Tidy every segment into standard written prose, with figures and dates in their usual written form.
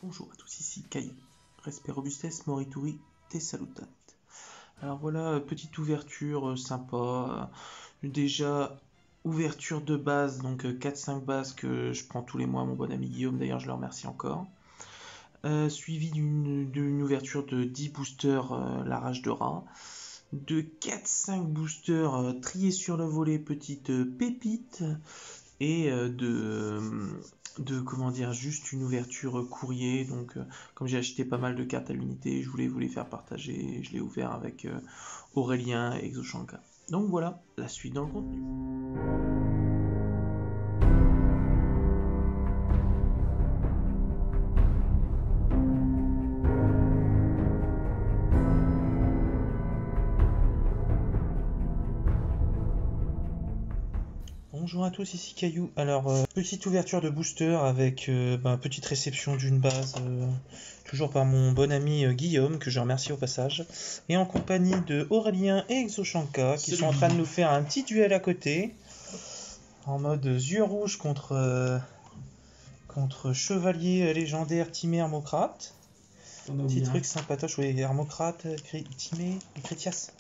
Bonjour à tous, ici Caillou. Respect robustesse, morituri, te salutat. Alors voilà, petite ouverture sympa. Déjà, ouverture de base, donc 4-5 bases que je prends tous les mois, mon bon ami Guillaume, d'ailleurs je le remercie encore. Suivi d'une ouverture de 10 boosters, la rage de rat. De 4-5 boosters triés sur le volet, petite pépite. Et de comment dire, juste une ouverture courrier. Donc comme j'ai acheté pas mal de cartes à l'unité, je voulais vous les faire partager. Je l'ai ouvert avec Aurélien et Exoshanka. Donc voilà, la suite dans le contenu. Bonjour à tous, ici Caillou. Alors, petite ouverture de booster avec petite réception d'une base, toujours par mon bon ami Guillaume, que je remercie au passage, et en compagnie de Aurélien et Exoshanka, qui sont en train de nous faire un petit duel à côté, en mode yeux rouges contre chevalier légendaire Timé Hermocrate. Petit truc sympatoche, oui, Hermocrate, Timé et Critias.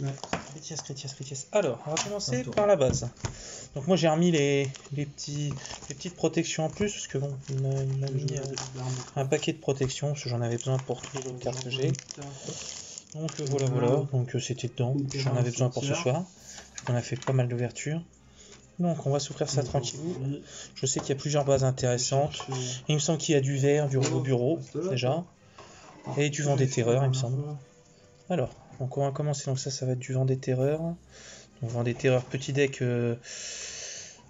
Ouais. Critias. Alors, on va commencer par la base. Donc moi j'ai remis les petites protections en plus, parce que bon, il m'a mis un paquet de protections, parce que j'en avais besoin pour toutes les cartes que j'ai. Donc voilà, donc c'était dedans, j'en avais besoin pour ce soir. On a fait pas mal d'ouvertures. Donc on va s'ouvrir ça tranquillou. Je sais qu'il y a plusieurs bases intéressantes. Il me semble qu'il y a du vert, du robot bureau, déjà. Et du vent des terreurs, il me semble. Alors, donc on va commencer, donc ça va être du vent des terreurs. Donc vent des terreurs, petit deck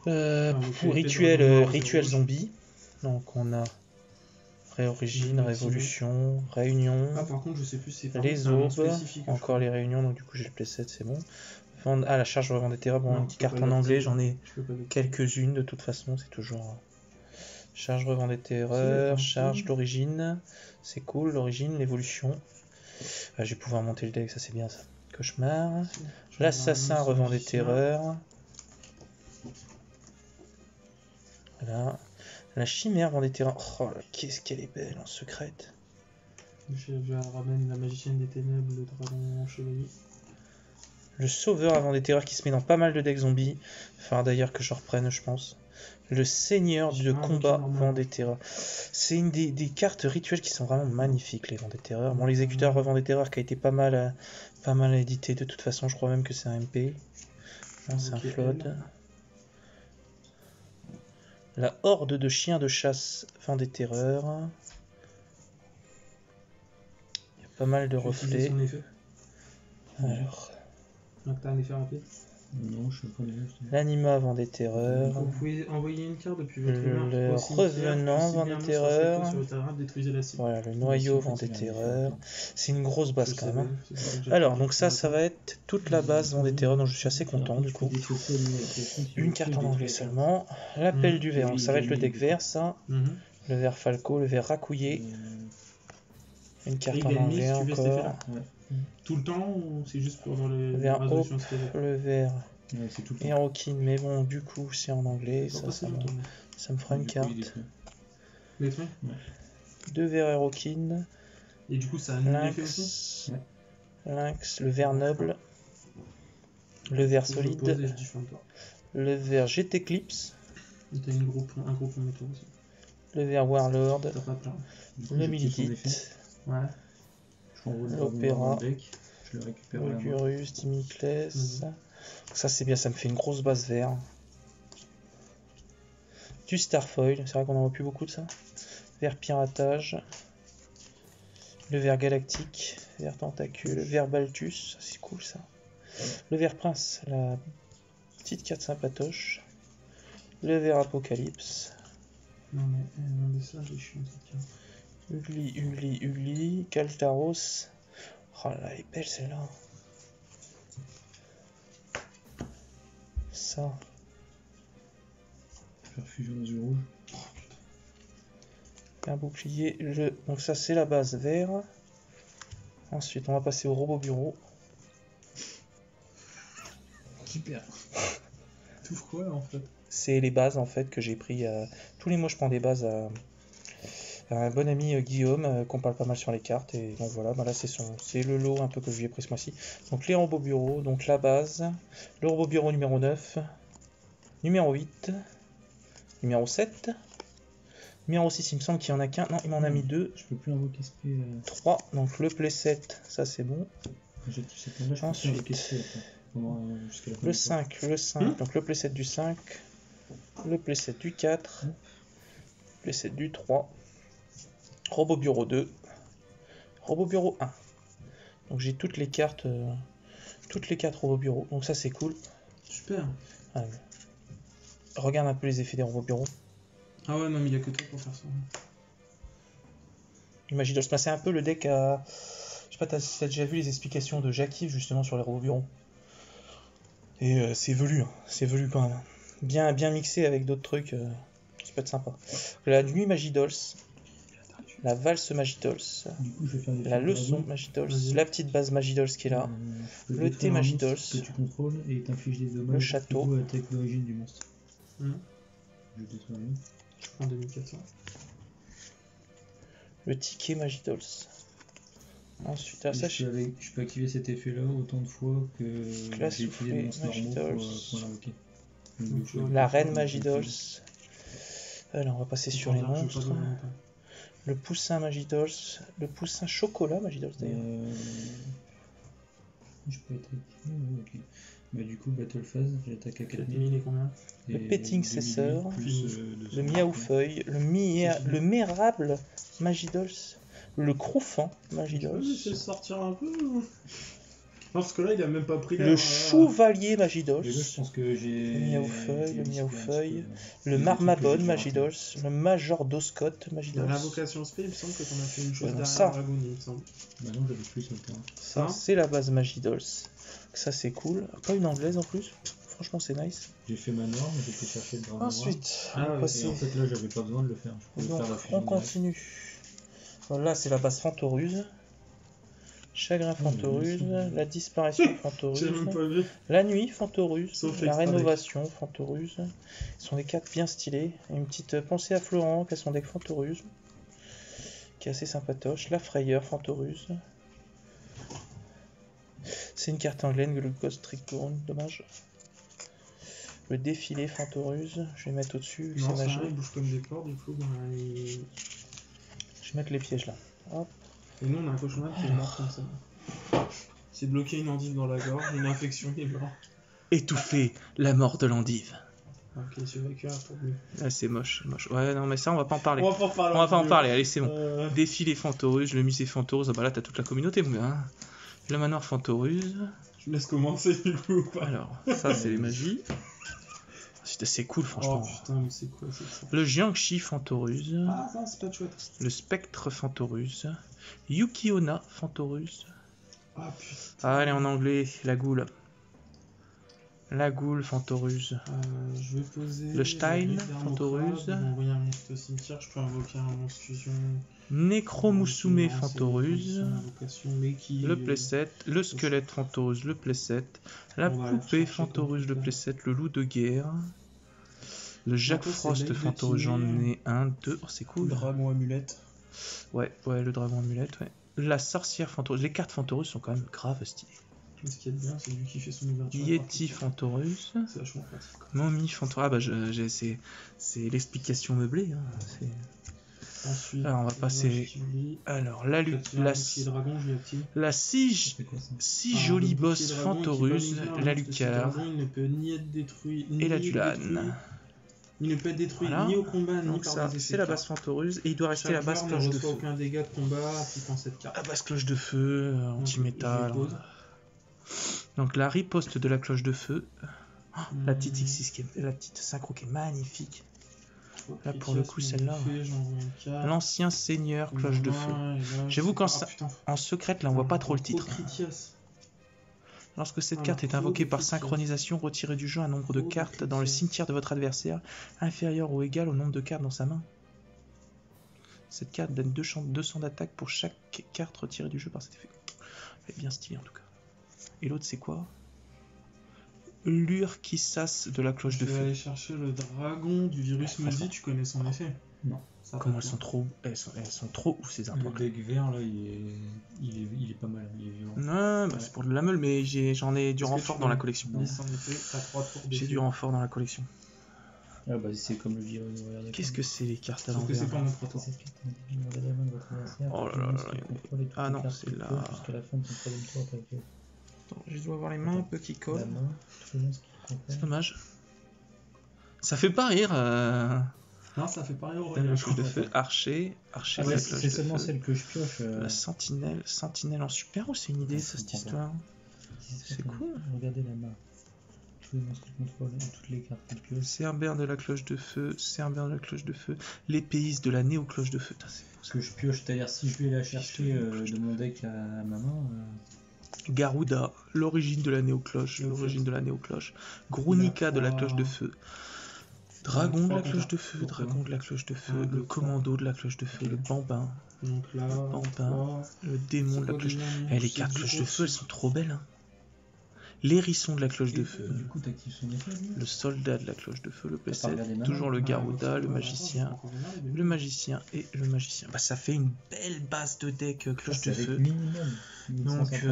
pour rituel zombie. Donc on a Réorigine, Révolution, Réunion, par contre, je sais plus, c'est les aubes, encore les réunions, donc du coup j'ai le playset, c'est bon. La charge de vent des terreurs, bon, une petite carte en anglais, j'en ai quelques-unes de toute façon, c'est toujours charge revend des terreurs, charge d'origine, c'est cool, l'origine, l'évolution. Je vais pouvoir monter le deck, ça c'est bien ça. Cauchemar, l'assassin revend des terreurs. Voilà. La chimère vend des terreurs. Oh là, qu'est-ce qu'elle est belle en secrète. Je ramène la magicienne des ténèbres, le dragon chevalier. Le sauveur avant des terreurs qui se met dans pas mal de decks zombies. Enfin d'ailleurs que je reprenne, je pense. Le seigneur de combat vend des terreurs. C'est une des cartes rituelles qui sont vraiment magnifiques, les vents des terreurs. Bon, l'exécuteur revend des terreurs qui a été pas mal édité de toute façon. Je crois même que c'est un MP. Non, c'est un flood. La horde de chiens de chasse vend des terreurs. Il y a pas mal de reflets. Alors. Donc t'as un effet rapide? Non, je sais pas. L'anima vend des terreurs. Vous pouvez envoyer une carte depuis votre main. Le revenant vend des terreurs. Sur le terrain, détruisez la cible. Voilà, le noyau vend des terreurs. C'est une grosse base quand même. Alors, donc ça va être toute la base vend des terreurs, donc je suis assez content du coup. Une carte en anglais seulement. L'appel du ver, ça va être le deck vert, ça. Le ver Falco, le ver racouillé. Une carte en anglais encore. Tout le temps ou c'est juste pour les résolutions de le vert Herokin, mais bon, du coup, c'est en anglais, ça me fera une carte. Deux verts Herokin. Et du coup, ça a un effet aussi. Lynx, le vert noble, le vert solide, le vert Jet Eclipse, un groupe aussi. le vert Warlord, le Milidit. L'Opéra, le Gurus, Timiclès. Ça c'est bien, ça me fait une grosse base vert. Du Starfoil, c'est vrai qu'on en voit plus beaucoup de ça. Vert Piratage. Le vert Galactique, vert Tentacule, vert Balthus, c'est cool ça. Le vert Prince, la petite carte sympatoche. Le vert Apocalypse. Non mais ça, j'ai chiant cette carte. Ugly, Kaltaros. Oh là, elle est belle celle-là. Ça. Perfusion des yeux rouges. Un bouclier. Donc ça c'est la base vert. Ensuite on va passer au robot bureau. Super. Tout quoi en fait? C'est les bases en fait que j'ai pris. Tous les mois je prends des bases un bon ami Guillaume qu'on parle pas mal sur les cartes. Et donc voilà, bah là c'est le lot un peu que je lui ai pris ce mois-ci. Donc les robots bureaux, donc la base, le robot bureau numéro 9, numéro 8, numéro 7, numéro 6, il me semble qu'il y en a qu'un. Non, il m'en a mis 2. Je peux plus invoquer SP. 3, donc le playset, ça c'est bon. Ensuite, le 5, donc le playset du 5, le playset du 4, playset du 3, robot bureau 2, robot bureau 1. Donc j'ai toutes les cartes, toutes les 4 robots bureaux, donc ça c'est cool. Super. Ouais. Regarde un peu les effets des robots bureaux. Ah ouais, non, mais il y a que toi pour faire ça. Magidos, c'est un peu le deck à... Je sais pas si t'as déjà vu les explications de Jackie justement sur les robots bureaux. Et c'est velu quand même. Bien mixé avec d'autres trucs, ça peut être sympa. La nuit Magidols, la valse Magidols, la leçon Magidols, la petite base Magidols qui est là, le thé Magidols, que tu contrôles et t'infliges des dommages le château, avec l'origine du monstre. Je prends 2400. le ticket Magidols. Ensuite, ça je peux activer cet effet là autant de fois que j'ai utilisé des monstres normaux pour l'invoquer. La reine Magidols. Alors on va passer sur les monstres. Le poussin Magidols, le poussin chocolat Magidols d'ailleurs. Je peux être ok. Bah du coup Battle Phase, j'attaque à 4000 et combien? Le Petting Cesseur, le Miaoufeuille, le Mérable Magidols, le Croufant Magidols. Je sortir un peu. Parce que là il a même pas pris le Chevalier Magidols. Je pense que j'ai le Miaoufeuille, le Marmabone Magidols, le Major Doscott Magidols. L'invocation spé, il me semble que t'en as fait une chose derrière ça. Dragon, il me semble. Bah non, j'avais plus sur le terrain. Ça, c'est la base Magidols. Ça, c'est cool. Pas une anglaise en plus. Franchement, c'est nice. J'ai fait ma norme, j'ai été chercher le dragon. Ensuite, et en fait, là, j'avais pas besoin de le faire. Donc, on continue. Voilà, c'est la base Fantoruse. Chagrin Fantoruse, la disparition Fantoruse, la nuit Fantoruse, la rénovation Fantoruse. Ce sont des cartes bien stylées. Et une petite pensée à Florent, qui a son deck Fantoruse, qui est assez sympatoche. La frayeur Fantoruse. C'est une carte anglaise, le Ghost Tricorn, dommage. Le défilé Fantoruse, je vais mettre au-dessus, c'est magique. Il bouge comme des cordes, du coup, je vais mettre les pièges là. Hop. Et nous on a un cauchemar qui est mort comme ça. C'est bloqué une endive dans la gorge, une infection, il est mort. Étouffé, la mort de l'endive. Ok, c'est vrai qu'il y a un problème. Ah, c'est moche, moche. Ouais, non, mais ça, on va pas en parler. On va pas en parler, allez, c'est bon. Défilé Fantoruse, le musée Fantoruse, ah bah là, t'as toute la communauté, mon gars. Hein. Le manoir Fantoruse. Je laisse commencer, du coup, ou pas? Alors, ça, c'est les magies. C'est cool, franchement. Oh putain, mais c'est quoi ça? Le Jiangxi Fantoruse. Ah, ça, c'est pas chouette. Le Spectre Fantoruse. Yukiona Fantoruse. Ah putain. Ah, elle est en anglais, la goule. La goule Fantoruse. Je vais poser. Le Stein Fantoruse. Je vais envoyer un monstre au cimetière, je peux invoquer un monstre fusion. Necromusume Fantoruse. Le le playset, le squelette Fantoruse, le playset, la poupée Fantoruse, le playset, le loup de guerre, le Jack Frost Fantoruse, j'en ai un, deux, oh c'est cool. Le dragon amulette. Ouais, le dragon amulette, ouais. La sorcière Fantoruse, les cartes Fantoruse sont quand même grave stylées. Ce qui est bien, c'est lui qui fait son ouverture. Yeti Fantoruse. C'est vachement pratique. Mommy Fantoruse, ah bah c'est l'explication meublée. Hein. Ensuite, alors on va passer. Alors la si jolie boss Fantoruse, la Lucar et la Dulane. Il ne peut être détruit ni au combat ni donc par ça, c'est la base Fantoruse et il doit rester la base cloche de feu. Aucun dégât de combat appliquant cette carte. La base cloche de feu, anti-métal. Donc la riposte de la cloche de feu. La petite X6 la petite synchro qui est magnifique. Là pour le coup celle-là. L'ancien seigneur cloche de feu. J'avoue qu'en secrète là on voit pas trop le titre. Lorsque cette carte est invoquée par synchronisation, retirez du jeu un nombre de cartes dans le cimetière de votre adversaire inférieur ou égal au nombre de cartes dans sa main. Cette carte donne 200 d'attaque pour chaque carte retirée du jeu par cet effet. Elle est bien stylée en tout cas. Et l'autre c'est quoi? L'Urkissas de la cloche de feu. Je vais aller chercher le dragon du virus maudit, tu connais son effet? Non. Comment elles sont trop... Elles sont trop ouf ces artworks. Le deck vert là, il est pas mal, il est violent. Non, bah, c'est pour de la meule, mais j'en ai du renfort dans la collection. J'ai du renfort dans la collection. Ah bah c'est comme le vieux. Qu'est-ce que c'est les cartes à l'envers? C'est pas mon proto. Oh là là là. Ah non, c'est là. Attends, je dois avoir les mains un peu qui collent. C'est dommage. Ça fait pas rire. Non, ça fait pas rire au la cloche de feu, archer, ouais, c'est seulement celle que je pioche. La sentinelle en super ou c'est une idée ça, cette histoire? C'est cool. Regardez la main. Tous les monstres contrôle et toutes les cartes que je pioche. Cerbère de la cloche de feu, Cerbère de la cloche de feu, l'épéiste de la néo-cloche de feu. Ce que je pioche, c'est-à-dire si je vais la chercher de mon deck à ma main. Garuda, l'origine de la néo-cloche, Grunica de la cloche de feu. Dragon de la cloche de feu, le commando de la cloche de feu, le bambin, le démon de la cloche de feu. Les cartes cloche de feu, elles sont trop belles. Hein. L'hérisson de la cloche de feu, du coup, le soldat de la cloche de feu, le PC, toujours le Garuda, le magicien et le magicien. Bah, ça fait une belle base de deck cloche de feu. Donc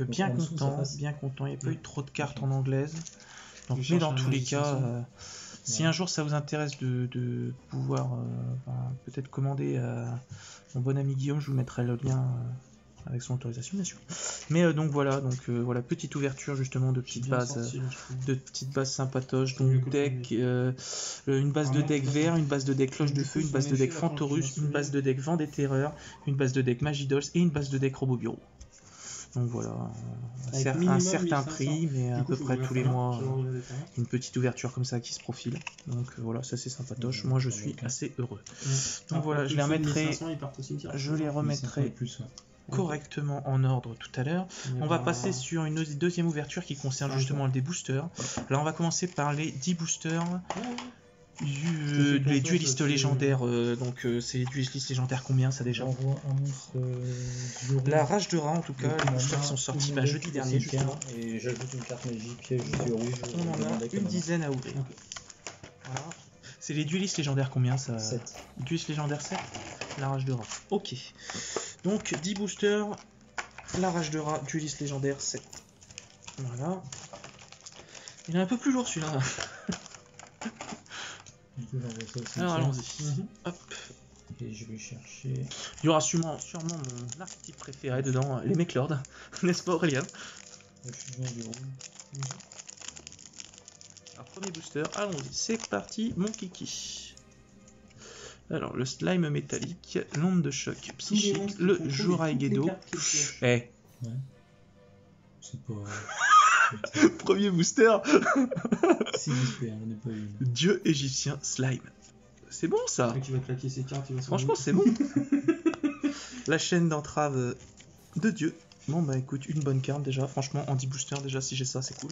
bien content, il n'y a pas eu trop de cartes en anglaise. Donc, mais dans tous les cas... Si un jour ça vous intéresse de pouvoir peut-être commander à mon bon ami Guillaume, je vous mettrai le lien avec son autorisation bien sûr. Mais donc voilà, petite ouverture justement de petites bases, sympatoches, donc deck, une base de deck vert, une base de deck cloche de feu, une base de deck Fantorus, une base de deck Vent des Terreurs, une base de deck Magidols et une base de deck Robobureau. Donc voilà, un certain prix, mais à peu près tous les mois, une petite ouverture comme ça qui se profile. Donc voilà, ça c'est sympatoche. Moi je suis assez heureux. Donc voilà, je les remettrai correctement en ordre tout à l'heure. On va passer sur une deuxième ouverture qui concerne justement des boosters. Là on va commencer par les 10 boosters. Les duellistes légendaires, donc c'est les duellistes légendaires combien ça déjà? La rage de rat en tout cas, les boosters qui sont sortis jeudi dernier justement. Et j'ajoute une carte magique piège sur rouge. On en a une dizaine à ouvrir. Voilà. C'est les duellistes légendaires combien ça? 7. Duellistes légendaires 7. La rage de rat. Ok. Donc 10 boosters, la rage de rat, duellistes légendaires 7. Voilà. Il est un peu plus lourd celui-là. Alors allons-y. Hop. Et je vais chercher. Il y aura sûrement mon archétype préféré dedans, les Mechlord, n'est-ce pas Aurélien? La fusion du rouge. Alors premier booster, allons-y, c'est parti mon kiki. Alors le slime métallique, l'onde de choc psychique, le Juraigedo. Ouais. C'est pas... Premier booster. Si j'espère, on n'est pas une. Dieu égyptien slime. C'est bon ça. Qui va claquer ses cartes, franchement c'est bon. La chaîne d'entrave de Dieu. Bon bah écoute, une bonne carte déjà. Franchement, en 10 boosters déjà, si j'ai ça, c'est cool.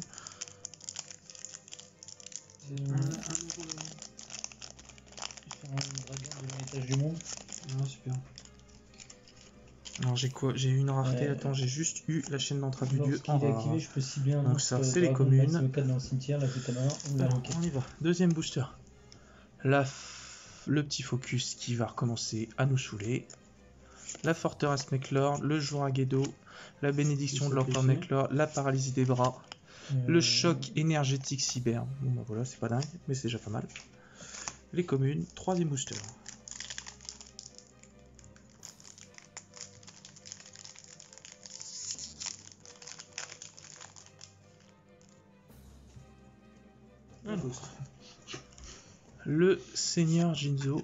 Du monde. Ah, super. Alors j'ai quoi? J'ai eu une rareté, attends, j'ai juste eu la chaîne d'entrave du dieu en rare. Activé, je peux cibler un donc ça, c'est les communes. Dans le cimetière, alors, on y va. Deuxième booster. Le petit focus qui va recommencer à nous saouler. La forteresse Mechlord, le Juraigedo, la bénédiction de l'empereur Mechlord, la paralysie des bras, le choc énergétique cyber. Bon bah voilà, c'est pas dingue, mais c'est déjà pas mal. Les communes, troisième booster. Le Seigneur Jinzo,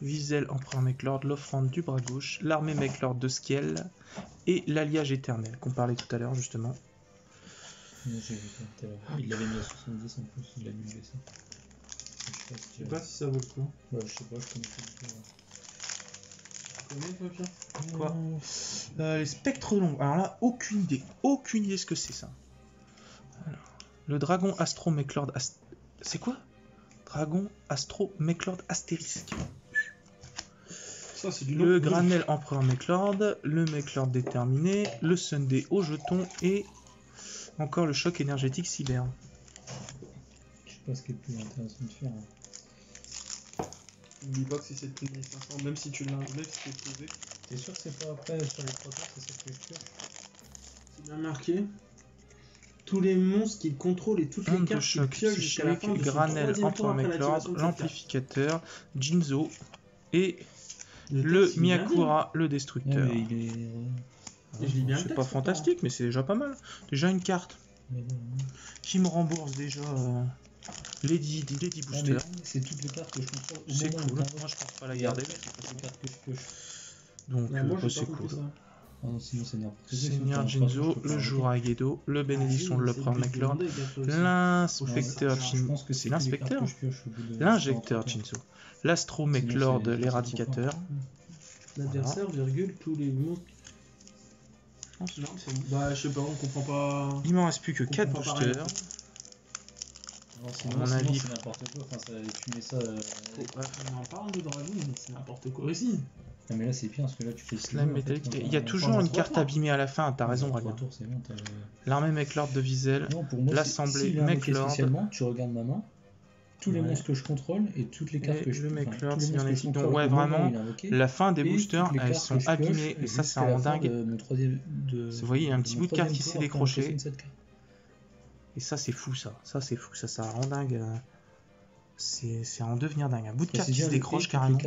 Wiesel Empereur Mechlord, l'offrande du bras gauche, l'armée Mechlord de Skiel et l'alliage éternel qu'on parlait tout à l'heure justement. J'ai vu tout à l'heure. Il l'avait mis à 70 en plus, il a dû le baisser. Je sais pas si ça vaut le coup. Ouais, je sais pas, je connais pas du tout. Quoi les spectres longs. Alors là, aucune idée ce que c'est ça. Alors, le dragon Astro Mechlord. C'est quoi? Dragon Astro Mechlord astérisque. Ça, c'est du le Granel Empereur Mechlord, le Mechlord déterminé, le Sunday au jeton et encore le choc énergétique cyber. Je sais pas ce qui est le plus intéressant de faire. N'oublie pas que si c'est plus de 1500, même si tu l'as posé. T'es sûr que c'est pas après sur les 3 tours, c'est ça que je pioche? C'est bien marqué. Tous les monstres qu'il contrôle et toutes les cartes qu'il pioche jusqu'à la fin de son Granel, tour après l'activation de cette l'amplificateur, Jinzo et le Miyakura, le destructeur. Ouais, il est... C'est pas fantastique, mais c'est déjà pas mal. Déjà une carte qui me rembourse déjà les 10 boosters. C'est toutes les cartes que je contrôle. C'est cool. Moi je pense pas la garder. C'est les cartes que je pioche. Donc c'est cool. Sinon c'est n'importe quoi. Seigneur Jinzo, le Juragedo, le bénédiction de l'Empereur McLord, l'inspecteur Jinzo, c'est l'inspecteur, l'injecteur Jinzo, l'Astro McLord, l'éradicateur. L'adversaire, virgule, tous les monstres. Non, c'est bon. Bah, je sais pas, on comprend pas. Il m'en reste plus que 4 boosters. Sinon, c'est n'importe quoi. Enfin, tu mets ça. On en parle de dragon, mais c'est n'importe quoi aussi. Non, mais là c'est pire parce que là tu fais slime métallique. Il y a toujours une carte abîmée à la fin, t'as raison, Ragnar. L'armée McLord de Wiesel, l'assemblée McLord. Spécialement, tu regardes ma main, tous les monstres que je contrôle et toutes les cartes que je le McLord cybernétique. Donc, ouais, vraiment, la fin des boosters, elles sont abîmées et ça, ça rend dingue. Vous voyez, il y a un petit bout de carte qui s'est décroché. Et ça, c'est fou, ça. Ça, c'est fou, ça rend dingue. C'est à en devenir dingue. Un bout de carte qui se décroche carrément.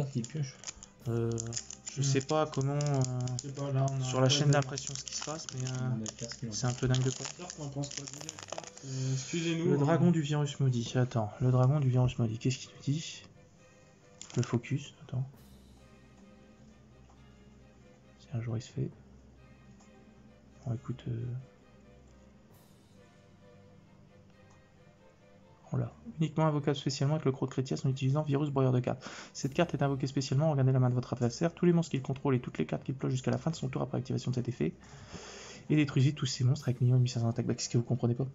Je sais pas comment sur la chaîne d'impression ce qui se passe, mais c'est un peu dingue de quoi. Excusez-nous. Le dragon du virus maudit. Attends, le dragon du virus maudit. Qu'est-ce qu'il nous dit? Le focus. Attends. Si un jour il se fait. Bon, écoute. Voilà. Uniquement invocable spécialement avec le croc de Cretias en utilisant Virus Broyeur de cartes. Cette carte est invoquée spécialement, regardez la main de votre adversaire, tous les monstres qu'il contrôle et toutes les cartes qu'il pioche jusqu'à la fin de son tour après activation de cet effet. Et détruisez tous ces monstres avec minimum 1500 d'attaque. Bah, qu'est-ce que vous comprenez pas?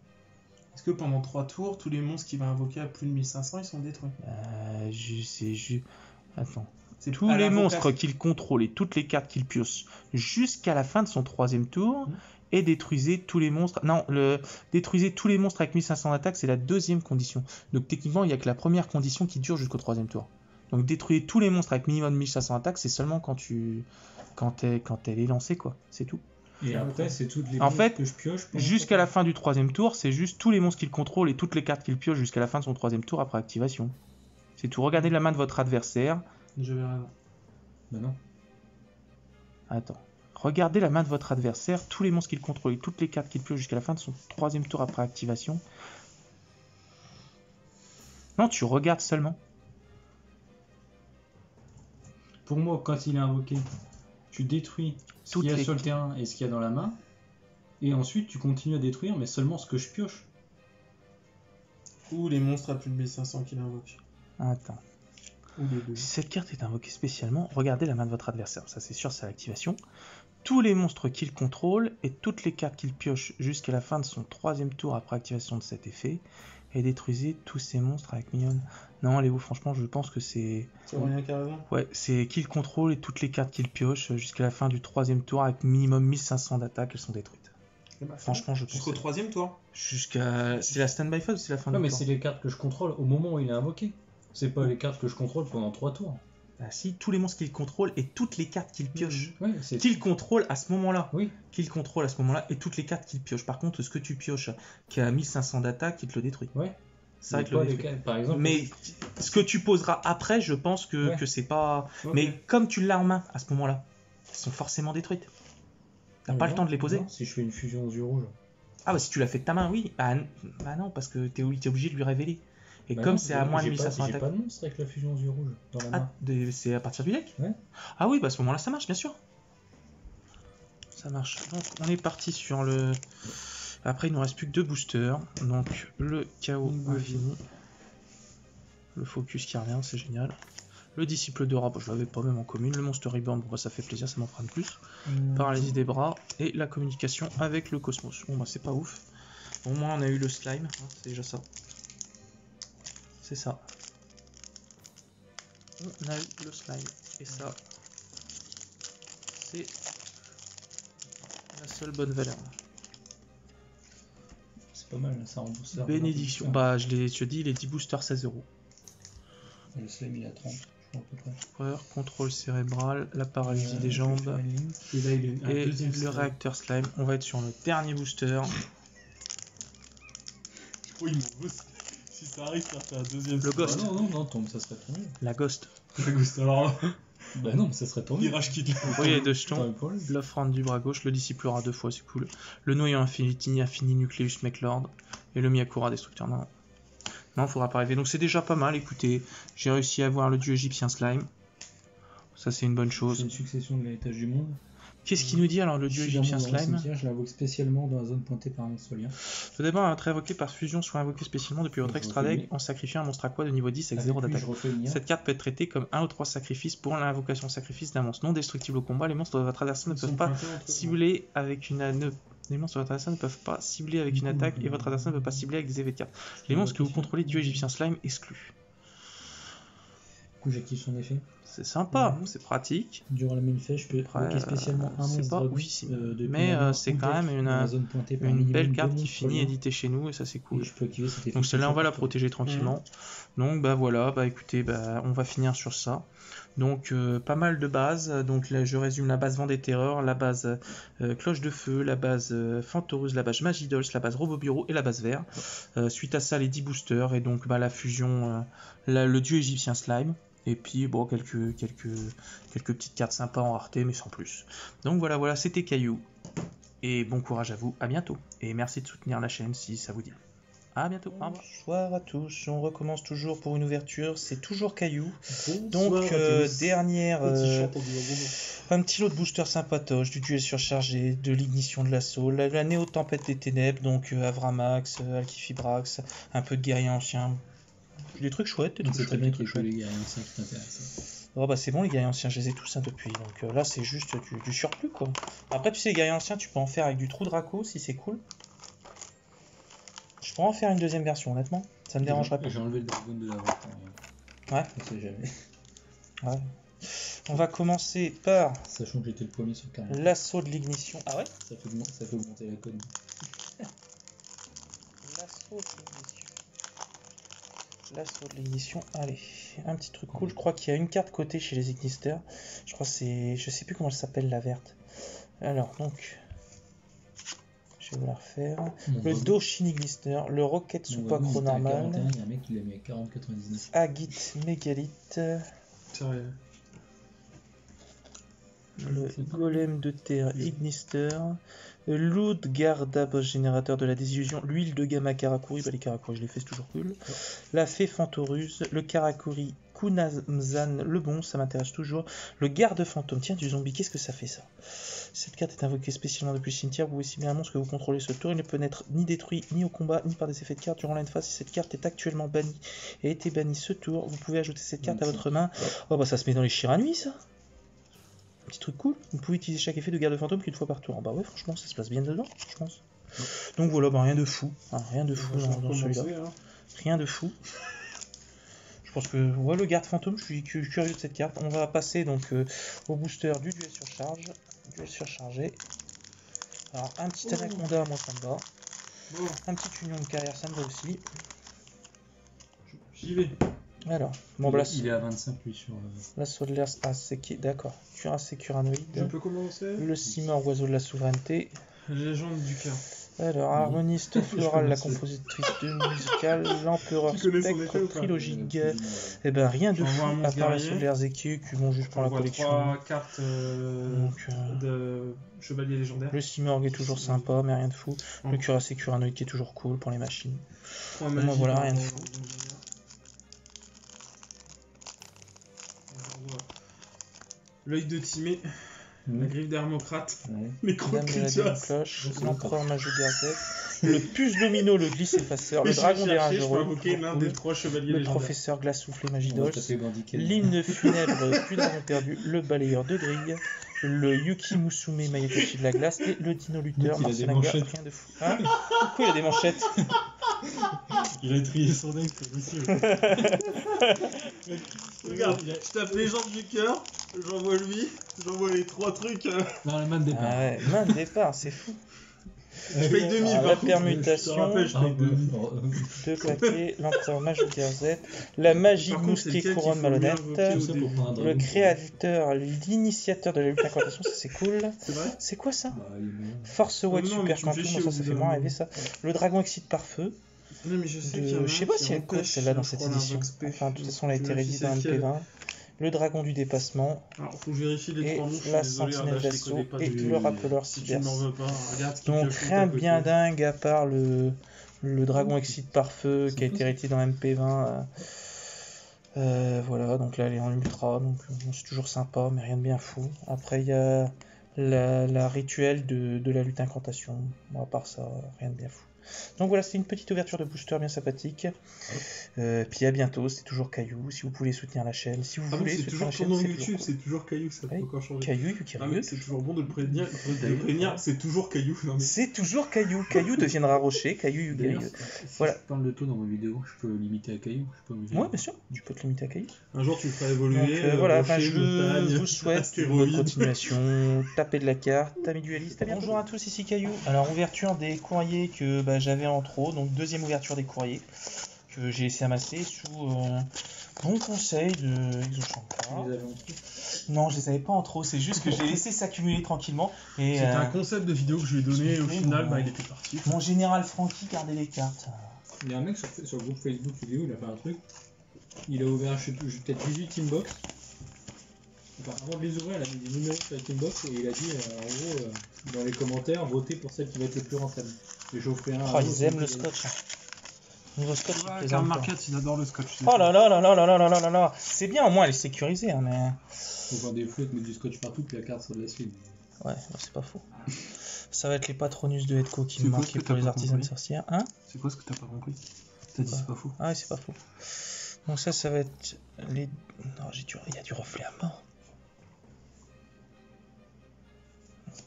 Est-ce que pendant 3 tours, tous les monstres qu'il va invoquer à plus de 1500, ils sont détruits? Attends. Tous les monstres qu'il contrôle et toutes les cartes qu'il pioche jusqu'à la fin de son 3e tour. Et détruisez tous les monstres. Non, détruisez tous les monstres avec 1500 d'attaque, c'est la 2e condition. Donc techniquement, il n'y a que la première condition qui dure jusqu'au 3e tour. Donc détruisez tous les monstres avec minimum 1500 d'attaque, c'est seulement quand elle est lancée, quoi. C'est tout. Et après, c'est toutes les monstres que je pioche. Jusqu'à la fin du 3e tour, c'est juste tous les monstres qu'il contrôle et toutes les cartes qu'il pioche jusqu'à la fin de son 3e tour après activation. C'est tout. Regardez la main de votre adversaire. Je vais rien. Bah non. Attends. Regardez la main de votre adversaire, tous les monstres qu'il contrôle et toutes les cartes qu'il pioche jusqu'à la fin de son 3e tour après activation. Non, tu regardes seulement. Pour moi, quand il est invoqué, tu détruis ce qu'il y a sur le terrain et ce qu'il y a dans la main. Et ensuite, tu continues à détruire, mais seulement ce que je pioche. Ou les monstres à plus de 1500 qu'il invoque. Attends. Si cette carte est invoquée spécialement, regardez la main de votre adversaire. Ça, c'est sûr, c'est l'activation. Tous les monstres qu'il contrôle et toutes les cartes qu'il pioche jusqu'à la fin de son 3e tour après activation de cet effet. Et détruisez tous ces monstres avec minimum. Non, allez-vous, franchement, je pense que c'est. C'est rien carrément. Ouais, c'est qu'il contrôle et toutes les cartes qu'il pioche jusqu'à la fin du 3e tour avec minimum 1500 d'attaque, elles sont détruites. Bah, franchement, je pense. Jusqu'au 3e tour. C'est la stand-by phase ou c'est la fin du tour? Non, mais c'est les cartes que je contrôle au moment où il est invoqué. C'est pas les cartes que je contrôle pendant 3 tours. Bah si, tous les monstres qu'il contrôle et toutes les cartes qu'il pioche. Ouais, qu'il contrôle à ce moment-là. Oui. Qu'il contrôle à ce moment-là et toutes les cartes qu'il pioche. Par contre, ce que tu pioches qui a 1500 d'attaque, il te le détruit. Ouais. C'est vrai que le détruit. Par exemple. Mais ce que tu poseras après, je pense que c'est pas. Okay. Mais comme tu l'as en main à ce moment-là, elles sont forcément détruites. T'as pas le temps de les poser. Non, si je fais une fusion aux yeux rouges. Ah bah si tu l'as fait de ta main, oui. Bah non, parce que t'es obligé de lui révéler. Et bah comme c'est à moins de 1500 attaques. J'ai pas de monstre avec la fusion aux yeux rouges dans la main. C'est à partir du deck? Ouais. Ah oui, bah à ce moment-là, ça marche, bien sûr. Ça marche. Donc on est parti sur le. Après, il nous reste plus que 2 boosters. Donc le chaos infini. Le focus qui revient, c'est génial. Le disciple de rat, je l'avais pas même en commune. Le monstre reborn, bon bah ça fait plaisir, ça m'en fera de plus. Paralysie des bras. Et la communication avec le cosmos. Bon bah c'est pas ouf. Au moins on a eu le slime, hein, c'est déjà ça. C'est ça. On a eu le slime. Et ça, c'est la seule bonne valeur. C'est pas mal, ça en booster. Bénédiction. Bah, je te dis, les 10 boosters, 16 €. Le slime, il est à 30. crois, à peu près. Peur, contrôle cérébral, la paralysie des jambes Et là, il est et le réacteur slime. On va être sur le dernier booster. Je crois qu'il m'en veut si ça arrive à faire un deuxième. Le Ghost. Non, tombe, ça serait trop mieux. La Ghost. Le Ghost, alors. Bah non, mais ça serait tant mieux. Virage quitte. Vous voyez les deux jetons. L'offrande du bras gauche, le disciplera 2 fois, c'est cool. Le noyau infini Nucleus McLord. Et le Miyakura destructeur. Non, faudra pas rêver. Donc c'est déjà pas mal, écoutez. J'ai réussi à avoir le dieu égyptien slime. Ça c'est une bonne chose. C'est une succession de l'héritage du monde. Qu'est-ce qu'il nous dit alors le dieu égyptien slime? Je l'invoque spécialement dans la zone pointée par un monstre lien. Tout d'abord, être invoqué par fusion, soit invoqué spécialement depuis votre extra deck en sacrifiant un monstre aqua de niveau 10 avec 0 d'attaque. Cette carte peut être traitée comme 1 ou 3 sacrifices pour l'invocation sacrifice d'un monstre non destructible au combat. Les monstres de votre adversaire ne peuvent pas cibler avec une les monstres de votre adversaire ne peuvent pas cibler avec une attaque et votre adversaire ne peut pas cibler avec des effets de cartes. Les monstres que vous contrôlez, dieu égyptien slime, exclus. Du coup, j'active son effet. C'est sympa, c'est pratique. Durant la même phase, je peux invoquer spécialement un monstre pas mais c'est quand même une belle carte qui finit éditée chez nous et ça c'est cool. Donc celle-là on va la protéger tranquillement. Donc bah voilà, bah écoutez, bah on va finir sur ça. Donc pas mal de bases. Donc là, je résume la base Vent des Terreurs, la base Cloche de Feu, la base Fantorus, la base Magidols, la base Robot Bureau et la base Vert. Suite à ça les 10 boosters et donc bah, la fusion, le dieu égyptien slime. Et puis bon, quelques petites cartes sympas en rareté, mais sans plus. Donc voilà, c'était Caillou. Et bon courage à vous, à bientôt. Et merci de soutenir la chaîne si ça vous dit. À bientôt. Bonsoir à tous, on recommence toujours pour une ouverture, c'est toujours Caillou. Donc dernière, un petit lot de boosters sympatoches, du duel surchargé, de l'ignition de l'assaut, la néo-tempête des ténèbres, donc Avramax, Alkifibrax, un peu de guerrier ancien. Des trucs chouettes. C'est très bien qu'il y ait que les guerriers anciens qui t'intéressent. Oh bah c'est bon, les guerriers anciens, je les ai tous depuis. Donc là, c'est juste du surplus quoi. Après, tu sais, les guerriers anciens, tu peux en faire avec du trou Draco si c'est cool. Je pourrais en faire une deuxième version, honnêtement. Ça me dérangerait pas. J'ai enlevé le dragon de la vente. Ouais. On sait jamais. Ouais. On va commencer par. Sachant que j'étais le premier sur le carré. L'assaut de l'ignition. Ah ouais. Ça fait augmenter la conne. L'assaut de l'ignition. L'assaut de l'ignition, allez, un petit truc cool, je crois qu'il y a une carte côté chez les Ignisters, je crois que c'est, je sais plus comment elle s'appelle la verte. Alors donc, je vais vous la refaire, le Doshin Ignister, le Rocket Supacro normal, il y a un mec qui l'a mis à 40,99. Agite Mégalith, le Golem de Terre Ignister, Loot Gardab générateur de la désillusion, l'huile de Gamma Karakuri, bah les Karakuri je les fais, c'est toujours cool, la Fée Fantorus, le Karakuri Kunazan, le bon, ça m'intéresse toujours, le Garde Fantôme, tiens du zombie, qu'est-ce que ça fait ça? Cette carte est invoquée spécialement depuis le cimetière, vous pouvez cibler un monstre que vous contrôlez ce tour, il ne peut n'être ni détruit, ni au combat, ni par des effets de carte durant l'end phase. Si cette carte est actuellement bannie et a été bannie ce tour, vous pouvez ajouter cette carte à votre main. Oh bah ça se met dans les Shiranui ça. Petit truc cool, vous pouvez utiliser chaque effet de garde fantôme qu'une fois par tour. Bah ouais, franchement, ça se passe bien dedans, je pense. Donc voilà, bah rien de fou, hein, rien de fou dans celui-là. Rien de fou. Je pense que, ouais, le garde fantôme, je suis curieux de cette carte. On va passer donc au booster du duel surchargé. Alors, un petit anaconda, moi ça me va. Un petit union de carrière, ça me va aussi. J'y vais. Alors, bon, il est à 25 lui sur l'assaut de l'air. Ah, c'est qui? D'accord. Cuirassé curanoïde. Je peux commencer. Le Simor, oiseau de la souveraineté. Légende du cœur. Alors, harmoniste floral, la compositrice musicale, l'empereur spectre trilogique. Et ben rien de fou à part l'assaut de l'air Zeki qui vont juste pour la collection. 3 cartes de chevalier légendaire. Le Simorg est toujours sympa, mais rien de fou. Le cuirassé curanoïde qui est toujours cool pour les machines. Moi voilà, rien de fou. L'œil de Timée, la griffe d'Hermocrate, les cloche, l'empereur Majogarzek, le puce domino, le glisse effaceur, le dragon des rangereux, le professeur glace soufflé Magidols, l'hymne funèbre plus dragon perdu, le balayeur de grille, le Yuki Musume Mayakashi de la glace et le dino lutteur Marcelanga, rien de fou. Hein? Pourquoi il a des manchettes? Il a trié son deck, c'est possible. Regarde, je tape légende du cœur, j'envoie lui, j'envoie les 3 trucs. Non, la main de départ. Ah ouais, main de départ, c'est fou. Je paye 2000 la par contre. permutation. Je te rappelle, je paye 2000. Deux paquets, l'empereur Majouter Z, la magie Par contre, c'est mousquet lequel qu'il couronne faut malhonnête, bien invoquer au début. le créateur, l'initiateur de la lutte incantation, ça c'est cool. C'est vrai? C'est quoi ça? Bah, il est bon. Force Watt non, mais Super tu me fais Quantum, chier ça au ça bout fait d'un moins moment. rêver ça. Le dragon excite par feu. Non, mais je sais qu'il y en a Je sais pas si elle coche coche celle-là dans cette édition. Enfin, de toute façon, elle a été révisée dans MP20. Le dragon du dépassement. Alors, faut que je vérifie les Et trois noms. Je suis la désolé, sentinelle là, je les d'assaut connais pas et du- le rappeleur Si tu cyber. m'en veux pas, regarde ce qu'il Donc pioche rien à de côté. bien dingue à part le dragon excite par feu qui a été hérité dans MP20. Voilà, donc là elle est en ultra, donc bon, c'est toujours sympa, mais rien de bien fou. Après il y a la rituelle de la lutte incantation. Bon, à part ça, rien de bien fou. Donc voilà, c'était une petite ouverture de booster bien sympathique. Puis à bientôt, c'est toujours Caillou. Si vous voulez soutenir la chaîne, si vous Ah bon, voulez c'est soutenir toujours la chaîne, pendant c'est YouTube, toujours c'est toujours Caillou, ça peut Oui, encore changer. Caillou, qui Ah mais c'est toujours bon de le prévenir, c'est toujours Caillou. Non, mais... C'est toujours Caillou. Caillou deviendra Rocher, Caillou D'ailleurs, Caillou. si Voilà. je parle de taux dans mes vidéos, je peux limiter à Caillou. Je peux obligé. Ouais, bien sûr, tu peux te limiter à Caillou. Un jour tu le feras Donc évoluer. voilà, rocher, je montagne, vous souhaite une astéroïde. bonne continuation. Tapez de la carte, amis dualistes. Bonjour à tous, ici Caillou. Alors, ouverture des courriers que j'avais en trop. Donc, deuxième ouverture des courriers que j'ai laissé amasser sous bon conseil de Exochankar. Vous avez en plus. Non, je les avais pas en trop, c'est juste que j'ai laissé s'accumuler tranquillement. Et C'était un concept de vidéo que je lui ai donné et au c'était final mon- il était parti. mon général Francky gardait les cartes. Il y a un mec sur le groupe Facebook vidéo, il a fait un truc. Il a ouvert, je sais plus, peut-être 18 teambox. Enfin, avant de les ouvrir, il a mis des numéros sur les teambox et il a dit, en gros, dans les commentaires, votez pour celle qui va être le plus rentable. Et j'ai offert un. Oh, ils aiment le scotch. Nouveau scotch, il Ouais, plaisante Karl pas. Marquette, il adore le scotch. Oh là là là là là là là là là là. C'est bien, au moins elle est sécurisée, hein, mais... Faut faire des flottes, mettre du scotch partout, puis la carte ça de la suite. Ouais, c'est pas faux. Ça va être les Patronus de Edco qui C'est me quoi manquaient ce que pour t'as les pas artisans de compris sorcières. Hein? C'est quoi ce que t'as pas compris? T'as dit Quoi c'est pas faux. Ah ouais, c'est pas faux. Donc ça va être les... Non, il y a du reflet à mort.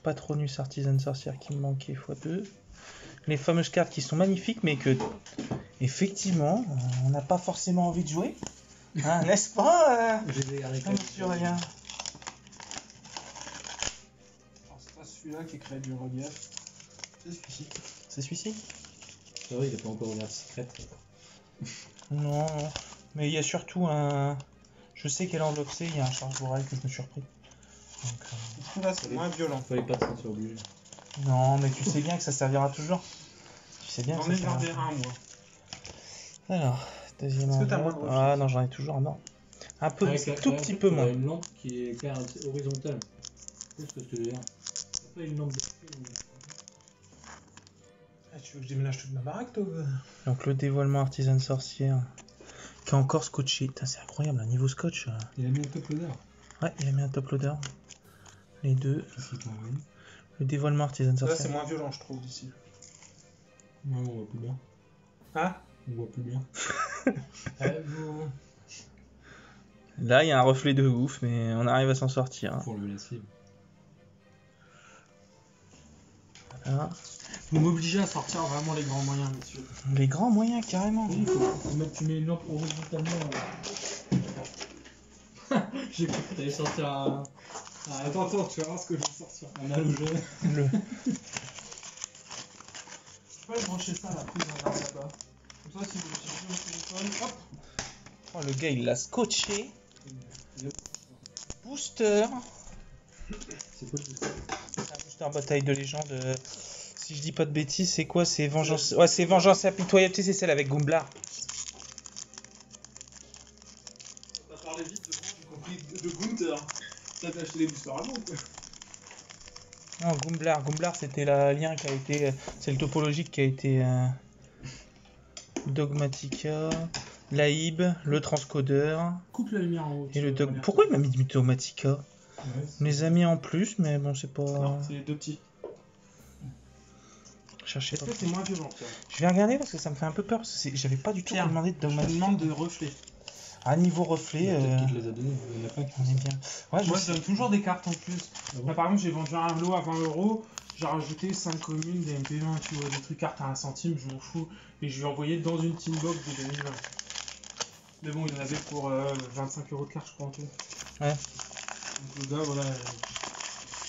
Patronus artisan de sorcière qui me manquait x2. Les fameuses cartes qui sont magnifiques, mais que, effectivement, on n'a pas forcément envie de jouer. Hein, n'est-ce pas, monsieur Rien? C'est pas celui-là qui crée du relief. C'est celui-ci. C'est celui-ci? C'est vrai, il a pas encore ouvert secret. Non, non. Mais il y a surtout un... Je sais quelle enveloppe c'est, il y a un charge oral que je me suis repris. Donc, Là c'est moins violent. Fallait pas te sentir obligé. non, mais tu sais bien que ça servira toujours. Tu sais bien que J'en ça ai servira. gardé un moi. Alors, deuxième Est-ce que t'as enveloppe. moins de Ah reflets non, j'en ai toujours un. Non. Un peu, Avec la- tout en petit fait, peu t'aurais moins. une lampe qui est éclaire horizontale. C'est ce que je te veux dire. Pas une lampe de Tu veux que je déménage toute ma baraque toi? Donc le dévoilement artisan sorcière qui est encore scotché. Putain, c'est incroyable, un niveau scotch. Il a mis un top loader. Ouais, il a mis un top loader. Les deux. Qu'est-ce qu'il t'a envoyé? Le dévoilement artisan Là sorcière. c'est moins violent je trouve d'ici. Ouais, on voit plus bien. Hein? On voit plus bien. Là, il y a un reflet de ouf, mais on arrive à s'en sortir. Pour le lessive. Voilà. Vous m'obligez à sortir vraiment les grands moyens, messieurs. Les grands moyens, carrément. Oui, faut mettre, tu mets une lampe horizontalement. J'ai cru que t'allais sortir un. Ah, attends, tu vas voir ce que je vais sortir. Un halogène. Le... Je peux brancher ça à la prise en arrière là-bas. Comme ça, si vous utilisez mon téléphone, hop. Oh, le gars, il l'a scotché. Booster. C'est quoi le booster? Un booster bataille de légende. Si je dis pas de bêtises, c'est quoi? C'est vengeance. Ouais, c'est vengeance et impitoyabilité, c'est celle avec Gumblar. T'as parlé vite de moi, j'ai compris de Gunther. T'as acheté les boosters avant ou quoi? Non, Gumblar. Gumblar, c'était la lien qui a été. C'est le topologique qui a été. Dogmatica, l'Aïb, le transcodeur Coupe la lumière en haut. et le dog. Pourquoi il m'a mis du Dogmatica? On les a mis en plus, mais bon, c'est pas. Non, c'est les deux petits. Chercher Est-ce pas. que c'est moins violent, Pierre? Je vais regarder parce que ça me fait un peu peur. Parce que j'avais pas du tout Pierre, demandé de Je me Dogmatica. demande de reflets. À niveau reflet, Peut-être qu'il te les a donnés. Il y en a pas qui on est bien. Ouais, Moi, je je donne toujours des cartes en plus. bon Là, par exemple, j'ai vendu un lot à 20 €. J'ai rajouté 5 communes des MP20, tu vois, des trucs cartes à 1 centime, je m'en fous. Et je lui ai envoyé dans une team box de 2020. Mais bon, il y en avait pour 25 € de cartes, je crois, en tout. Ouais. Donc le gars, voilà,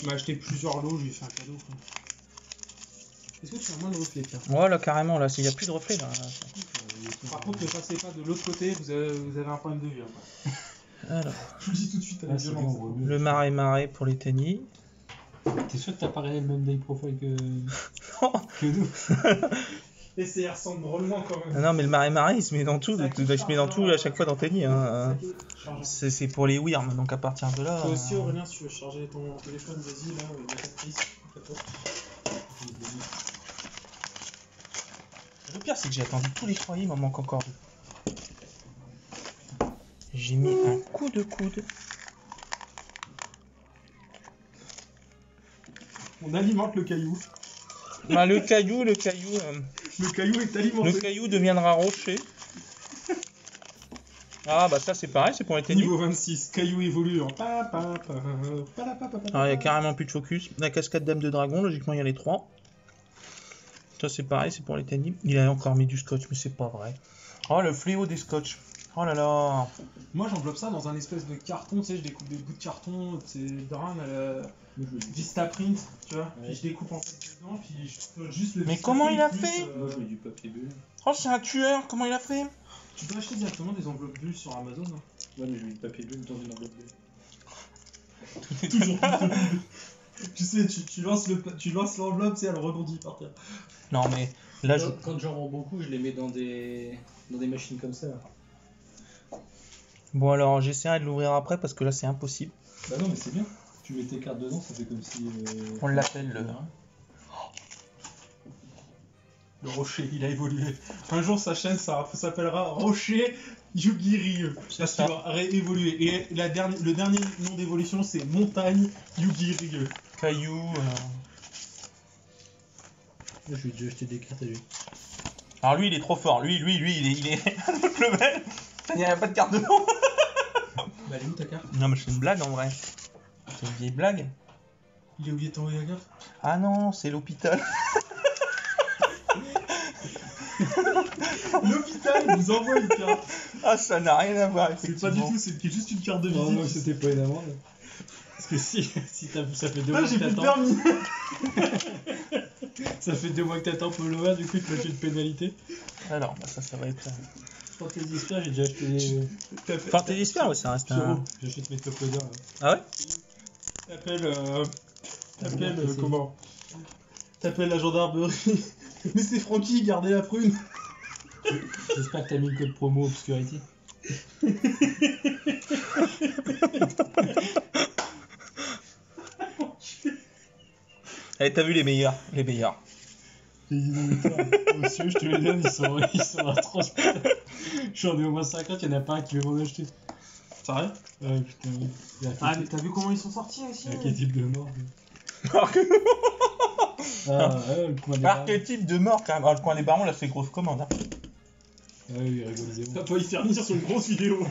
il m'a acheté plusieurs lots, je lui ai fait un cadeau, quoi. Est-ce que tu as moins de reflets, Pierre? Ouais, là, carrément, là, il n'y a plus de reflets, là. Par contre, ne passez pas de l'autre côté, vous avez un problème de vue. Hein. Alors, je vous le dis tout de suite, avec violence. le marais pour les tennis. T'es sûr que t'as pas regardé le même day profile que nous? Et ça y ressemble drôlement quand même. Ah non, mais le marais, il se met dans tout, il se met dans tout à chaque fois dans tennis. Hein. C'est pour les Wyrm, donc à partir de là. Toi aussi, Aurélien, si tu veux charger ton téléphone, vas-y, là, il y a 4 prises. Le pire, c'est que j'ai attendu tous les foyers, il m'en manque encore deux. J'ai mis un coup de coude. On alimente le caillou. Bah, le caillou Le caillou est alimenté. Le caillou deviendra rocher. Ah bah ça c'est pareil, c'est pour les tennis. Niveau 26, caillou évolue en Alors il y a carrément plus de focus. La cascade dame de dragon, logiquement il y a les trois. Ça c'est pareil, c'est pour les tennis. Il a encore mis du scotch, mais c'est pas vrai. Oh le fléau des scotch. Oh là là. Moi j'enveloppe ça dans un espèce de carton, tu sais, je découpe des bouts de carton, c'est Dran à la Vistaprint, tu vois, puis je découpe en fait dedans, puis je peux juste le. Mais comment il a fait Moi je mets du papier bulle. Oh c'est un tueur, comment il a fait? Tu peux acheter directement des enveloppes bulles sur Amazon. Hein. Ouais mais je mets du papier bulle dans une enveloppe bulle. Toujours tu sais, tu lances l'enveloppe, tu sais, elle rebondit par terre. Non mais là Quand j'en rends beaucoup, je les mets dans des machines comme ça. Là. Bon alors j'essaierai de l'ouvrir après parce que là c'est impossible. Bah non mais c'est bien. Tu mets tes cartes dedans, ça fait comme si... On l'appelle le... Le rocher, il a évolué. Un jour sa chaîne ça s'appellera Rocher Yugi Ryu. Parce qu'il va réévoluer. Et le dernier nom d'évolution c'est Montagne Yugi Ryu. Caillou... Je vais déjà acheter des cartes à lui. Alors lui il est trop fort, lui il est le level. Il n'y a pas de carte dedans. Bah elle est où ta carte? Non mais c'est une blague en vrai. C'est une vieille blague. Il a oublié de t'envoyer la carte? Ah non, c'est l'hôpital. L'hôpital vous envoie une carte. Ah ça n'a rien à voir. C'est pas du tout, c'est juste une carte de visite. Non, non, c'était pas une amende. Parce que si ça fait 2 mois j'ai que plus de t'attends. permis. Ça fait 2 mois que t'attends pour le du coup il te fait une pénalité. Alors, bah, ça va être... Fantasy Sphere, j'ai déjà acheté des... Fantasy Sphere, ouais, ça reste un... J'achète mes top loaders. Ah ouais? T'appelles comment? T'appelles la gendarmerie. Mais c'est Francky, gardez la prune. J'espère que t'as mis le code promo Obscurity. Allez, t'as vu les meilleurs. Monsieur, je te les donne, ils sont atroces. J'en ai au moins 50, il n'y en a pas un qui veut m'en acheter. C'est vrai? Ouais, putain. Ah, mais t'as vu comment ils sont sortis aussi? Archétype de mort. Le coin des Archétype de mort, quand même. Ah, le coin des barons, là, c'est grosse commande. Hein. Ouais, il rigole zéro. T'as pas y faire sur une grosse vidéo.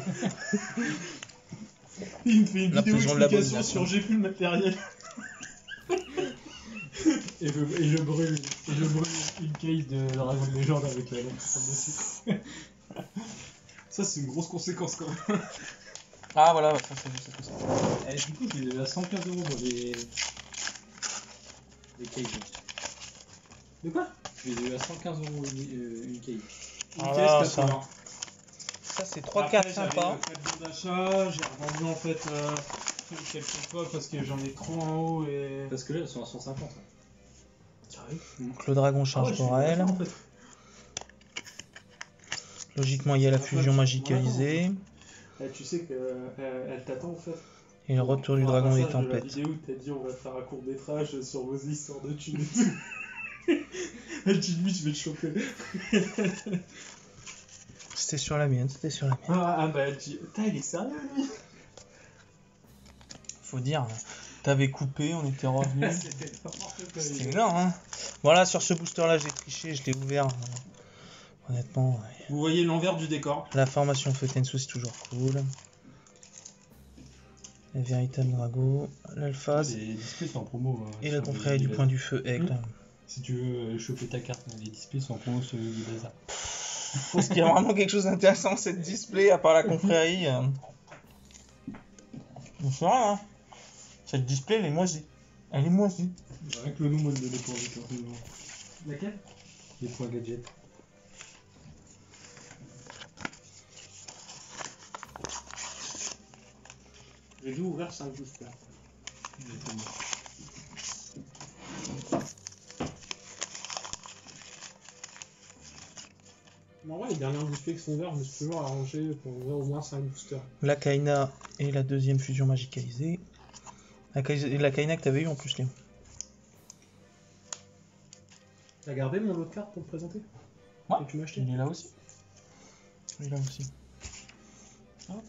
Il me fait une La vidéo prison de la explication sur j'ai plus le matériel. Et je brûle une case de Dragon Legend avec la lampe dessus. Ça, c'est une grosse conséquence quand même. Ah voilà, ça c'est ce que c'est. Et du coup, je les ai à 115 € dans les cases. De quoi? Je les ai eu à 115 € une case. Une Ah, caisse, ça. 80. Ça c'est 3 cartes sympas. J'avais 4 bons d'achat, j'ai revendu en fait quelques fois parce que j'en ai trop en haut et... Parce que là, elles sont à 150. Sérieux? Donc le dragon charge pour elle. En fait. Logiquement, il y a la fusion magicalisée. Tu sais qu'elle t'attend en fait. Et le retour du dragon des La tempêtes. vidéo où t'as dit on va faire un court métrage sur vos histoires de thunes et tout. Elle dit lui je vais te choper. C'était sur la mienne. Ah bah elle dit putain il est sérieux lui. Faut dire, t'avais coupé, on était revenu. C'était n'importe quoi. C'était énorme, hein. Voilà, sur ce booster là, j'ai triché, je l'ai ouvert. Honnêtement, ouais. Vous voyez l'envers du décor. La formation Futensu, c'est toujours cool. Le véritable dragon, l'alpha Les displays sont en promo. et la confrérie du point du feu aigle. Si tu veux choper ta carte, les displays sont en promo sur le bazar. Est-ce qu'il y a vraiment quelque chose d'intéressant cette display à part la confrérie C'est vrai, hein. Cette display, elle est moisie. Elle est moisie. Rien que le nom, moi, je l'ai pas envie personnellement. Laquelle? Les points gadget. J'ai dû ouvrir 5 boosters. Mais en vrai, les dernières boosters qui sont ouvertes, je me suis toujours arrangé pour ouvrir au moins 5 boosters. La Kaina et la deuxième fusion magicalisée. La Kaina que t'avais eu en plus, Léon. T'as gardé mon lot de cartes pour te présenter? Ouais. Que tu m'as acheté? Il est là aussi. Il est là aussi. Hop.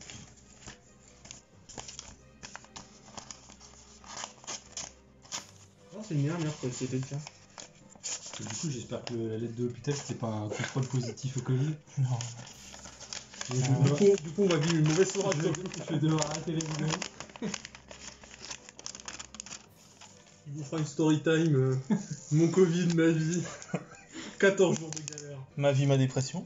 Oh, c'est une meilleure pour essayer de faire. Et du coup, j'espère que la lettre de l'hôpital, c'était pas un contrôle positif au Covid. Non. Du coup, on m'a vu une mauvaise soirée. Je vais devoir arrêter les vidéos. Il vous fera une story time. Mon Covid, ma vie. 14 jours de galère. Ma vie, ma dépression.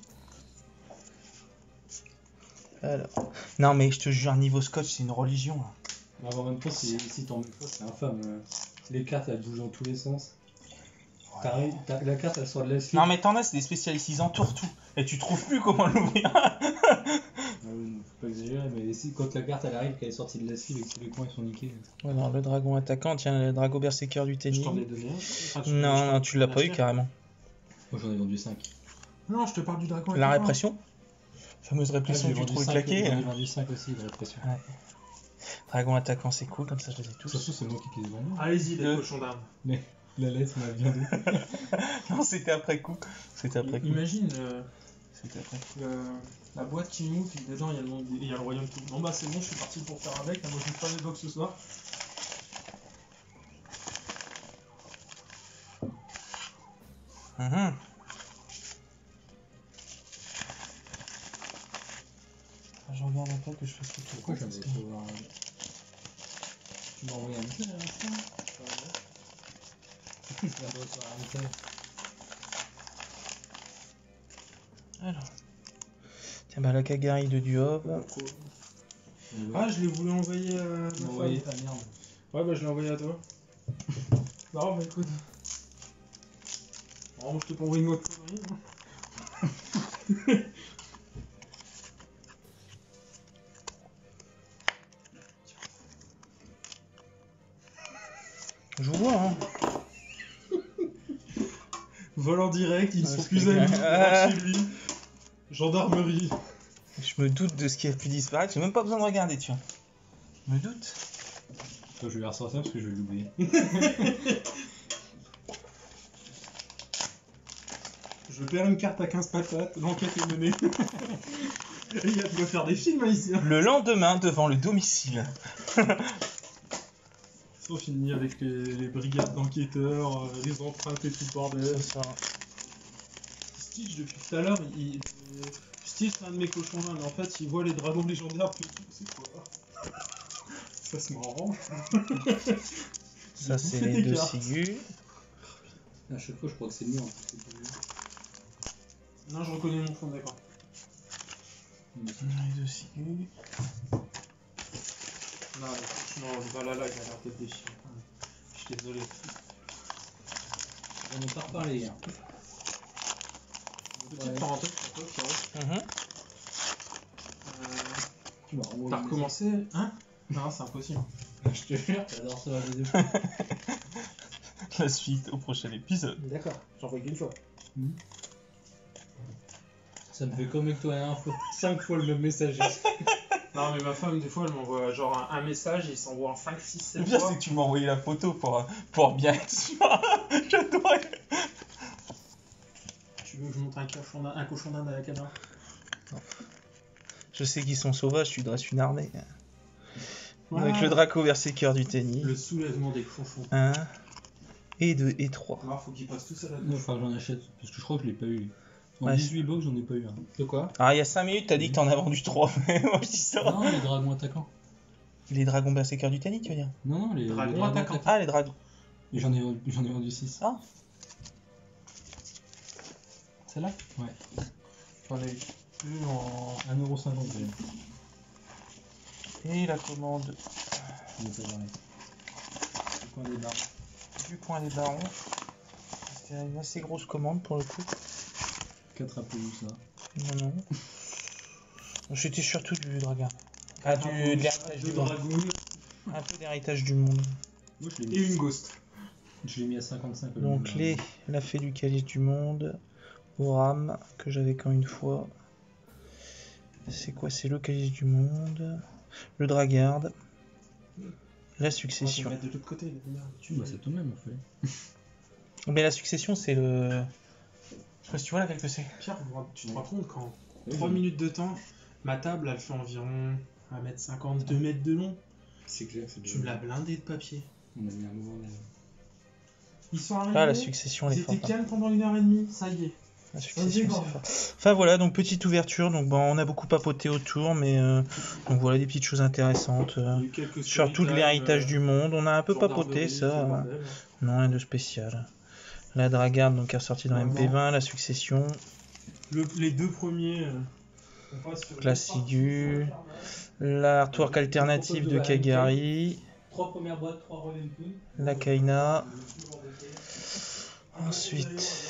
Alors. Non, mais je te jure, niveau scotch, c'est une religion. Là. Mais en même temps, si t'en mets pas, c'est infâme. Les cartes, elles bougent dans tous les sens. Pareil, la carte, elle sort de la suite. Non, mais t'en as, c'est des spécialistes, ils entourent tout. Et tu trouves plus comment l'ouvrir. Faut pas exagérer, mais si, quand la carte elle arrive, qu'elle est sortie de la cible et que tous les coins ils sont niqués. Ouais, non, le dragon attaquant, tiens, le dragon berserker du Je tennis. t'en ai donné un. Enfin, Non, tu l'as pas eu carrément. Moi j'en ai vendu 5. Non, je te parle du dragon. La répression. Fameuse répression que tu trouves claquée. J'en ai vendu 5 aussi, la répression. Ouais. Dragon attaquant, c'est cool, comme ça je les ai De toute tous. façon, c'est moi qui les ai vendus. Allez-y, les cochons d'armes. Mais la lettre m'a bien dit. Non, c'était après coup. C'était après coup. Imagine C'était après coup. la boîte qui m'ouvre, et dedans il y a le monde, il y a le royaume tout. Bon bah c'est bon, je suis parti pour faire avec. Là, moi je ne pas les box ce soir. Je regarde un peu que je fasse tout. Pourquoi j'avais fait voir Tu m'as envoyé un message à l'instant Je viens de recevoir un message. Alors. Tiens, bah la Kagari de Duob. Ah, je l'ai voulu envoyer à ma Tu m'as envoyé femme. ta merde. Ouais, bah je l'ai envoyé à toi. Non, bah écoute. Bon, je te peux envoyer une autre connerie. Je vous vois, hein. Vol en direct, il Ouais, s'excuse c'est à lui, clair. il rentre chez lui. Gendarmerie. Je me doute de ce qui a pu disparaître. J'ai même pas besoin de regarder, tu vois. Je me doute. Attends, je vais la ressortir parce que je vais l'oublier. Je perds une carte à 15 patates, l'enquête est menée. Il y a de quoi faire des films hein, ici. Hein. Le lendemain, devant le domicile. On finit avec les brigades d'enquêteurs, les empreintes et tout le bordel. C'est ça. Stitch, depuis tout à l'heure, Stitch c'est un de mes cochons là, mais en fait il voit les dragons légendaires, puis c'est quoi? Ça c'est marrant. Ça, c'est Fais les tes deux cartes. Sigus. À chaque fois, je crois que c'est mieux. Non, je reconnais mon fond d'accord. Les deux Sigus. Non, franchement, Valhalla, il a l'air d'être déchiré. Je suis désolé. On n'a pas reparlé hier. Petite parenthèse pour toi, Pierrot. Tu m'as renvoyé T'as un recommencé? Hein? Non, c'est impossible. message. Je te jure, t'adores ça la vidéo. La suite au prochain épisode. D'accord, j'en vois qu'une fois. Ça me fait comme avec toi, 5 fois le même message. Non, mais ma femme, des fois, elle m'envoie genre un message et il s'envoie en 5, 6, 7 Le pire, fois. c'est que tu m'as envoyé la photo pour bien être sûr. J'adorais. Tu veux que je montre un cochon d'Inde à la caméra? Je sais qu'ils sont sauvages, tu dresses une armée. Voilà. Avec le Draco Berserker du tennis. Le soulèvement des cochons. 1 et 2 et 3. Alors, faut qu'ils passent tous à la Non, gauche. enfin, j'en achète. Parce que je crois que je l'ai pas eu. En Ouais, 18 box, j'en ai pas eu un. De quoi? Alors, il y a 5 minutes, t'as dit que t'en as vendu 3. Mais moi, je dis ça. Non, les dragons attaquants. Les dragons Berserker du tennis, tu veux dire? Non, les Dragons attaquants. Ah, les dragons. Et j'en ai vendu 6. Ah. Celle-là? Ouais. J'en ai eu en... 1,50€. Et la commande Je vais pas parler. Du coin des barres. du coin des barons. C'était une assez grosse commande pour le coup. 4 Appaloosa. Non. C'était surtout du dragon. Ah, de l'héritage du monde. Un peu d'héritage du monde. Moi, Et une ghost. Je l'ai mis à 55. Donc la fée du calice du monde. Oram, que j'avais qu'en une fois. C'est quoi? C'est le calice du monde. Le dragarde. La succession. De l'autre côté, c'est tout de même, en fait. Mais la succession, c'est le... Je sais pas si tu vois là quel que c'est. Pierre, tu te rends compte qu'en 3 minutes de temps, ma table, elle fait environ 1m50, 2 mètres de long. C'est clair, Tu me l'as blindé de papier. On a mis un mouvement là. Ils sont arrivés. Ah, la succession, elle est Ils étaient forte. calmes pendant 1h30, ça y est. La succession, c'est fort. Enfin voilà, donc petite ouverture. Donc bon, on a beaucoup papoté autour, mais donc voilà des petites choses intéressantes. Surtout de l'héritage du monde. On a un peu papoté ça. Non, rien de spécial. La dragarde donc qui est ressortie dans MP20, la succession. Les deux premiers. Classigu. L'artwork alternative de Kagari. 3 premières boîtes, 3 Royal Toon. La Kaina. Ensuite,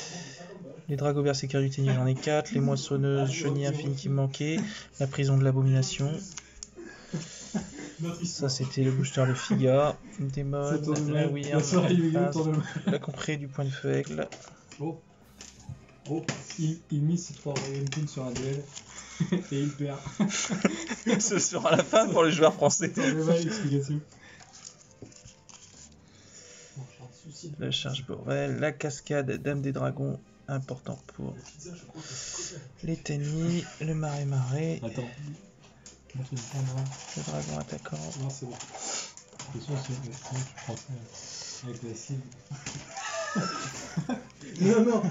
les Dragos Berserkers du tennis, j'en ai 4. Les Moissonneuses, Johnny Infini qui me manquait. La prison de l'abomination. Ça, c'était le booster de Figa. Démon, la Weird, la comprée du point de feu aigle. Oh, il mise ses 3 Royal Toon sur un duel et il perd. Ce sera la fin pour les joueurs français. Explication. La charge Borel, la cascade Dame des Dragons, important pour les tennis, le marais. Attends. Le dragon attaquant. Non, c'est bon. C'est sûr, tu prends ça avec la cible. Non.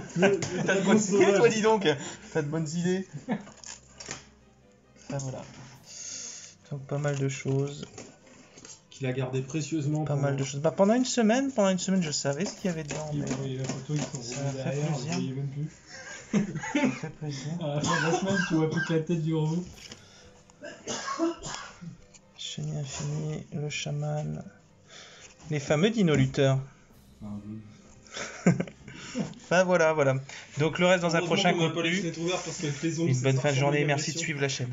T'as de bonnes idées, toi, dis donc. T'as de bonnes idées. Enfin, voilà. Donc, pas mal de choses. Qu'il a gardé précieusement. Pas mal de choses. Bah, pendant une semaine, je savais ce qu'il y avait dedans. Il Mais... voyait la photo, ils sont Ça revenus fait derrière, plaisir. je voyais même plus. Ça fait plaisir. À la fin de la semaine, tu vois plus que la tête du robot. Chenille Infini, le chaman. Les fameux dino-lutteurs. Enfin voilà. Donc le reste dans un prochain contenu. Une bonne fin de journée, merci de suivre la chaîne.